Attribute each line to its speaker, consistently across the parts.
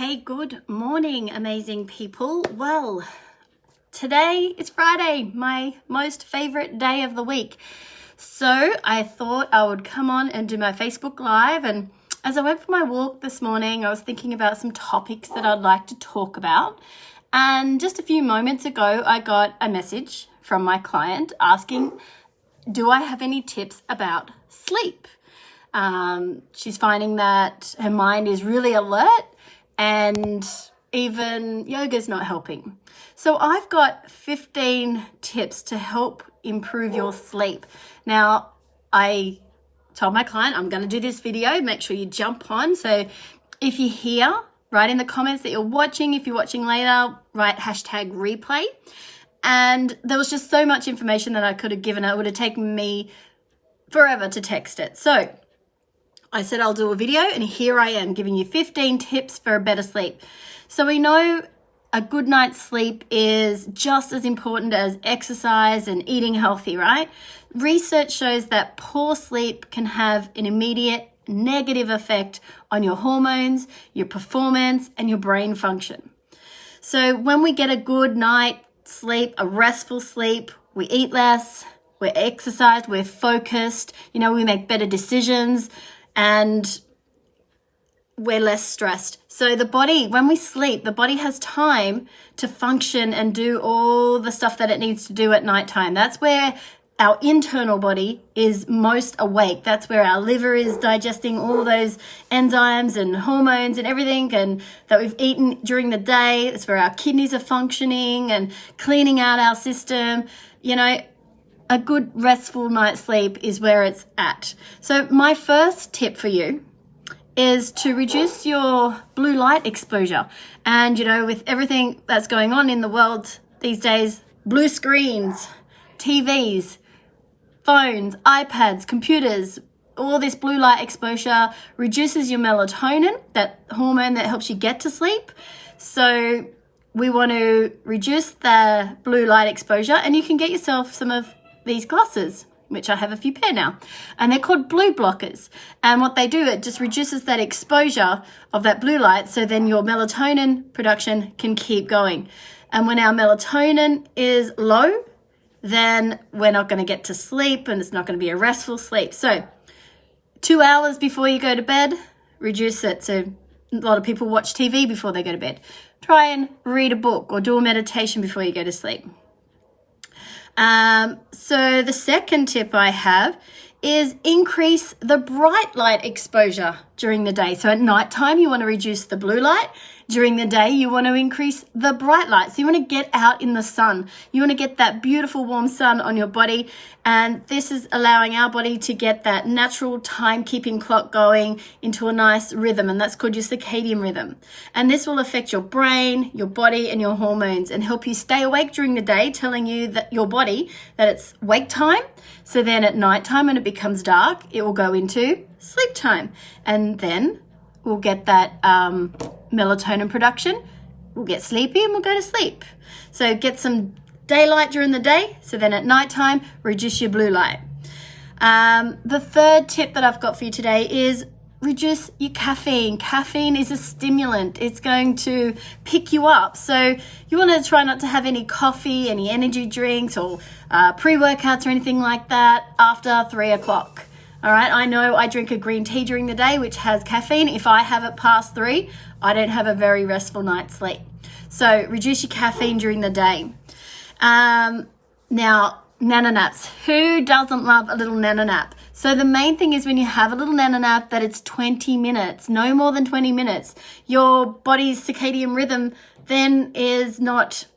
Speaker 1: Okay, good morning, amazing people. Well, today is Friday, my most favorite day of the week. So I thought I would come on and do my Facebook Live. And as I went for my walk this morning, I was thinking about some topics that I'd like to talk about. And just a few moments ago, I got a message from my client asking, do I have any tips about sleep? She's finding that her mind is really alert and even yoga's not helping. So I've got 15 tips to help improve your sleep. Now, I told my client I'm going to do this video. Make sure you jump on. So if you're here, write in the comments that you're watching. If you're watching later, write #replay. And there was just so much information that I could have given. It would have taken me forever to text it. So I said I'll do a video, and here I am giving you 15 tips for a better sleep. So we know a good night's sleep is just as important as exercise and eating healthy, right? Research shows that poor sleep can have an immediate negative effect on your hormones, your performance, and your brain function. So when we get a good night's sleep, a restful sleep, we eat less, we're exercised, we're focused, we make better decisions, and we're less stressed. So the body, when we sleep, the body has time to function and do all the stuff that it needs to do at nighttime. That's where our internal body is most awake. That's where our liver is digesting all those enzymes and hormones and everything and that we've eaten during the day. That's where our kidneys are functioning and cleaning out our system. A good restful night's sleep is where it's at. So my first tip for you is to reduce your blue light exposure. And, with everything that's going on in the world these days, blue screens, TVs, phones, iPads, computers, all this blue light exposure reduces your melatonin, that hormone that helps you get to sleep. So we want to reduce the blue light exposure, and you can get yourself some of these glasses, which I have a few pair now, and they're called blue blockers. And what they do, it just reduces that exposure of that blue light, so then your melatonin production can keep going. And when our melatonin is low, then we're not going to get to sleep, and it's not going to be a restful sleep. So 2 hours before you go to bed, reduce it. So a lot of people watch TV before they go to bed. Try and read a book or do a meditation before you go to sleep. So the second tip I have is increase the bright light exposure during the day. So at nighttime, you want to reduce the blue light. During the day, you want to increase the bright light. So you want to get out in the sun. You want to get that beautiful warm sun on your body. And this is allowing our body to get that natural timekeeping clock going into a nice rhythm. And that's called your circadian rhythm. And this will affect your brain, your body, and your hormones and help you stay awake during the day, telling you that your body that it's wake time. So then at nighttime, when it becomes dark, it will go into sleep time. And then we'll get that melatonin production, we'll get sleepy, and we'll go to sleep. So get some daylight during the day, so then at nighttime, reduce your blue light. The third tip that I've got for you today is reduce your caffeine. Caffeine is a stimulant. It's going to pick you up. So you want to try not to have any coffee, any energy drinks, or pre-workouts or anything like that after 3 o'clock. All right, I know I drink a green tea during the day, which has caffeine. If I have it past 3, I don't have a very restful night's sleep. So reduce your caffeine during the day. Now, nano naps. Who doesn't love a little nano nap? So the main thing is when you have a little nano nap that it's 20 minutes, no more than 20 minutes. Your body's circadian rhythm then is not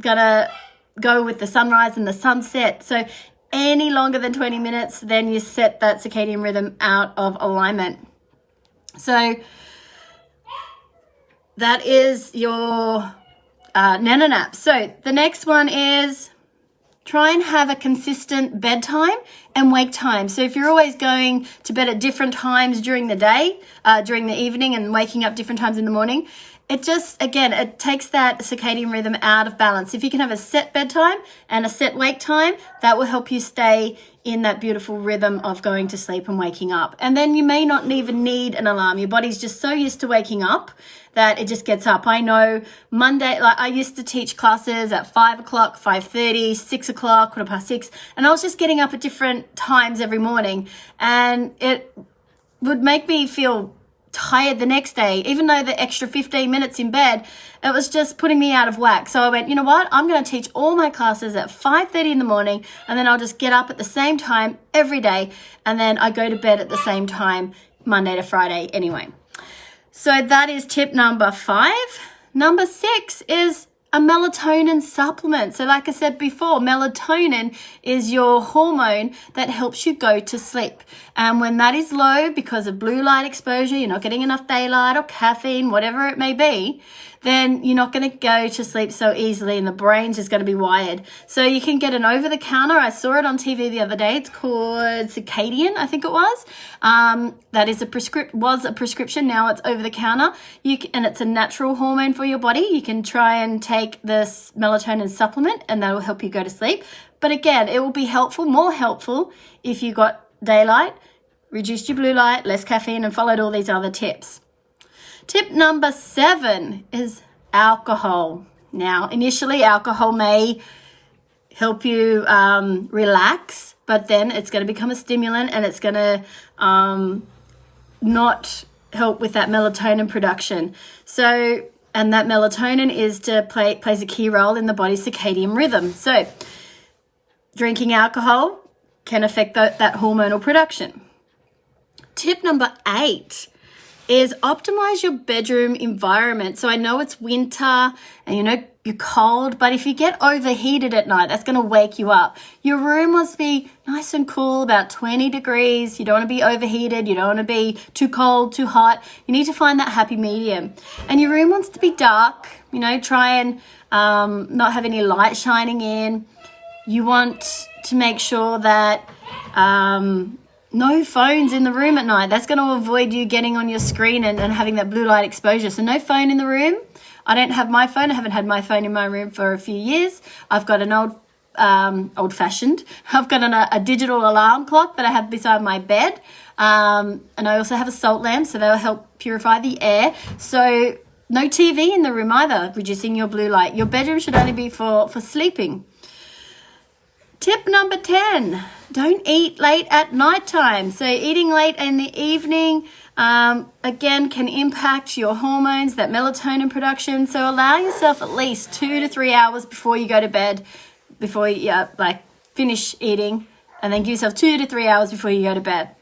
Speaker 1: gonna go with the sunrise and the sunset. So any longer than 20 minutes, then you set that circadian rhythm out of alignment. So that is your nano nap. So the next one is try and have a consistent bedtime and wake time. So if you're always going to bed at different times during the day, during the evening, and waking up different times in the morning, it just, again, it takes that circadian rhythm out of balance. If you can have a set bedtime and a set wake time, that will help you stay in that beautiful rhythm of going to sleep and waking up. And then you may not even need an alarm. Your body's just so used to waking up that it just gets up. I know Monday, like I used to teach classes at 5 o'clock, 5:30, 6 o'clock, 6:15, and I was just getting up at different times every morning, and it would make me feel tired the next day. Even though the extra 15 minutes in bed, it was just putting me out of whack. So I went, you know what, I'm going to teach all my classes at 5:30 in the morning, and then I'll just get up at the same time every day, and then I go to bed at the same time Monday to Friday anyway. So that is tip number 5. Number 6 is a melatonin supplement. So like I said before, melatonin is your hormone that helps you go to sleep. And when that is low because of blue light exposure, you're not getting enough daylight or caffeine, whatever it may be, then you're not going to go to sleep so easily, and the brain's just going to be wired. So you can get an over-the-counter. I saw it on TV the other day. It's called Circadian, I think it was. That is was a prescription. Now it's over-the-counter. And it's a natural hormone for your body. You can try and take this melatonin supplement, and that will help you go to sleep. But again, it will be helpful, more helpful, if you got daylight, reduced your blue light, less caffeine, and followed all these other tips. Tip number 7 is alcohol. Now, initially, alcohol may help you relax, but then it's going to become a stimulant, and it's going to not help with that melatonin production. So, and that melatonin plays a key role in the body's circadian rhythm. So, drinking alcohol can affect that hormonal production. Tip number 8 is optimize your bedroom environment. So I know it's winter and you're cold, but if you get overheated at night, that's going to wake you up. Your room must be nice and cool, about 20 degrees. You don't want to be overheated. You don't want to be too cold, too hot. You need to find that happy medium. And your room wants to be dark. Try and not have any light shining in. You want to make sure that no phones in the room at night. That's going to avoid you getting on your screen and having that blue light exposure. So no phone in the room. I don't have my phone. I haven't had my phone in my room for a few years. I've got an old-fashioned. I've got a digital alarm clock that I have beside my bed. And I also have a salt lamp, so they'll help purify the air. So no TV in the room either, reducing your blue light. Your bedroom should only be for sleeping. Tip number 10, don't eat late at nighttime. So eating late in the evening, again, can impact your hormones, that melatonin production. So allow yourself at least 2 to 3 hours before you go to bed, before you finish eating, and then give yourself 2 to 3 hours before you go to bed.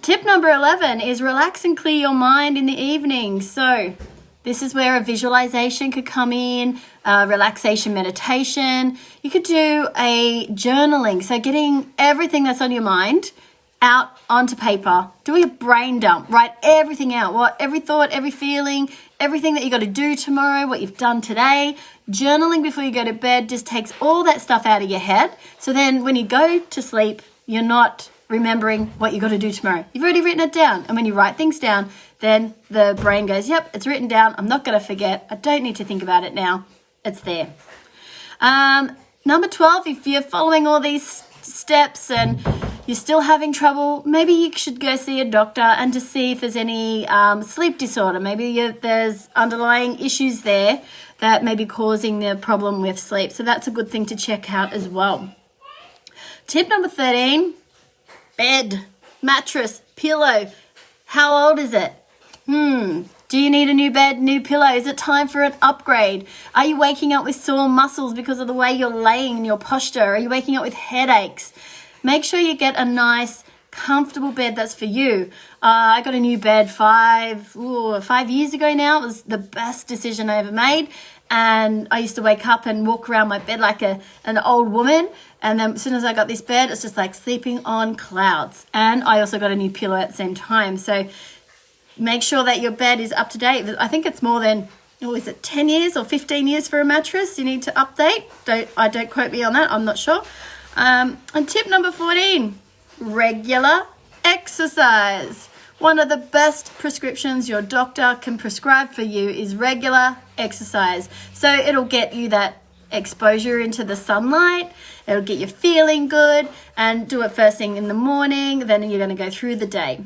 Speaker 1: Tip number 11 is relax and clear your mind in the evening. So this is where a visualization could come in, relaxation meditation. You could do a journaling, so getting everything that's on your mind out onto paper. Do a brain dump, write everything out, every thought, every feeling, everything that you got to do tomorrow, what you've done today. Journaling before you go to bed just takes all that stuff out of your head. So then when you go to sleep, you're not remembering what you got to do tomorrow. You've already written it down. And when you write things down, then the brain goes, yep, it's written down. I'm not going to forget. I don't need to think about it now. It's there. Number 12, if you're following all these steps and you're still having trouble, maybe you should go see a doctor and to see if there's any sleep disorder. Maybe there's underlying issues there that may be causing the problem with sleep. So that's a good thing to check out as well. Tip number 13, bed, mattress, pillow. How old is it? Do you need a new bed, new pillow? Is it time for an upgrade? Are you waking up with sore muscles because of the way you're laying and your posture? Are you waking up with headaches? Make sure you get a nice, comfortable bed that's for you. I got a new bed 5 years ago now. It was the best decision I ever made. And I used to wake up and walk around my bed like an old woman. And then as soon as I got this bed, it's just like sleeping on clouds. And I also got a new pillow at the same time. So make sure that your bed is up to date. I think it's more than, is it 10 years or 15 years for a mattress you need to update? Don't quote me on that. I'm not sure. And tip number 14, regular exercise. One of the best prescriptions your doctor can prescribe for you is regular exercise. So it'll get you that exposure into the sunlight, it'll get you feeling good, and do it first thing in the morning, then you're going to go through the day.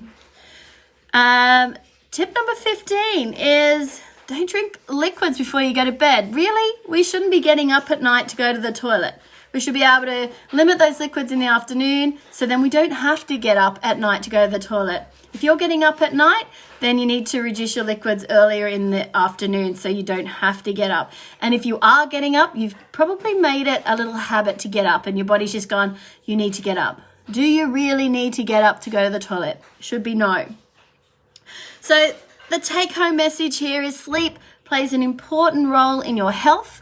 Speaker 1: Tip number 15 is don't drink liquids before you go to bed. Really, we shouldn't be getting up at night to go to the toilet. We should be able to limit those liquids in the afternoon so then we don't have to get up at night to go to the toilet. If you're getting up at night, then you need to reduce your liquids earlier in the afternoon so you don't have to get up. And if you are getting up, you've probably made it a little habit to get up and your body's just gone, you need to get up. Do you really need to get up to go to the toilet? Should be no. So the take-home message here is sleep plays an important role in your health.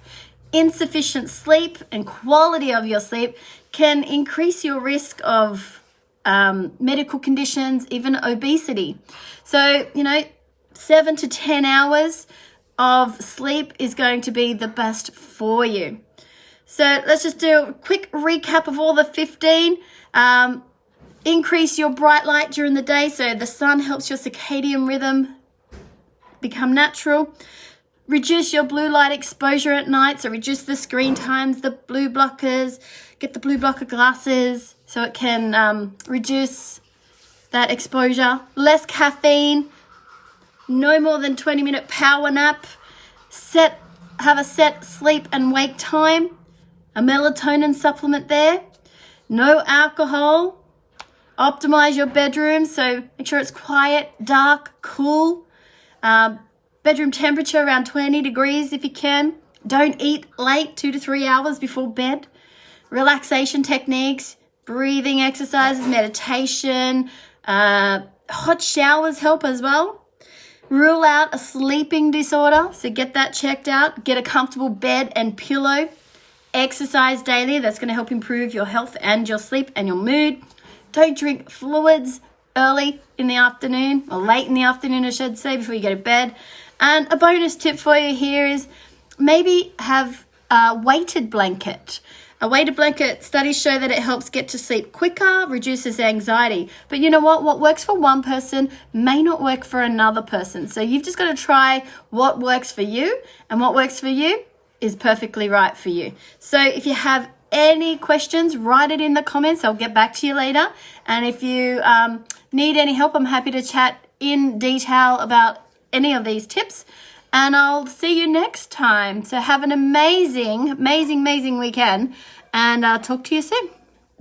Speaker 1: Insufficient sleep and quality of your sleep can increase your risk of medical conditions, even obesity. So, 7 to 10 hours of sleep is going to be the best for you. So let's just do a quick recap of all the 15. Increase your bright light during the day so the sun helps your circadian rhythm become natural. Reduce your blue light exposure at night, so reduce the screen times, the blue blockers, get the blue blocker glasses so it can reduce that exposure. Less caffeine, no more than 20-minute power nap, have a set sleep and wake time, a melatonin supplement there, no alcohol, optimize your bedroom, so make sure it's quiet, dark, cool, bedroom temperature around 20 degrees if you can. Don't eat late, 2 to 3 hours before bed. Relaxation techniques, breathing exercises, meditation, hot showers help as well. Rule out a sleeping disorder, so get that checked out. Get a comfortable bed and pillow. Exercise daily, that's going to help improve your health and your sleep and your mood. Don't drink fluids early in the afternoon, or late in the afternoon I should say, before you go to bed. And a bonus tip for you here is maybe have a weighted blanket. A weighted blanket, studies show that it helps get to sleep quicker, reduces anxiety. But you know what? What works for one person may not work for another person. So you've just got to try what works for you, and what works for you is perfectly right for you. So if you have any questions, write it in the comments. I'll get back to you later. And if you need any help, I'm happy to chat in detail about any of these tips. And I'll see you next time. So have an amazing, amazing, amazing weekend. And I'll talk to you soon.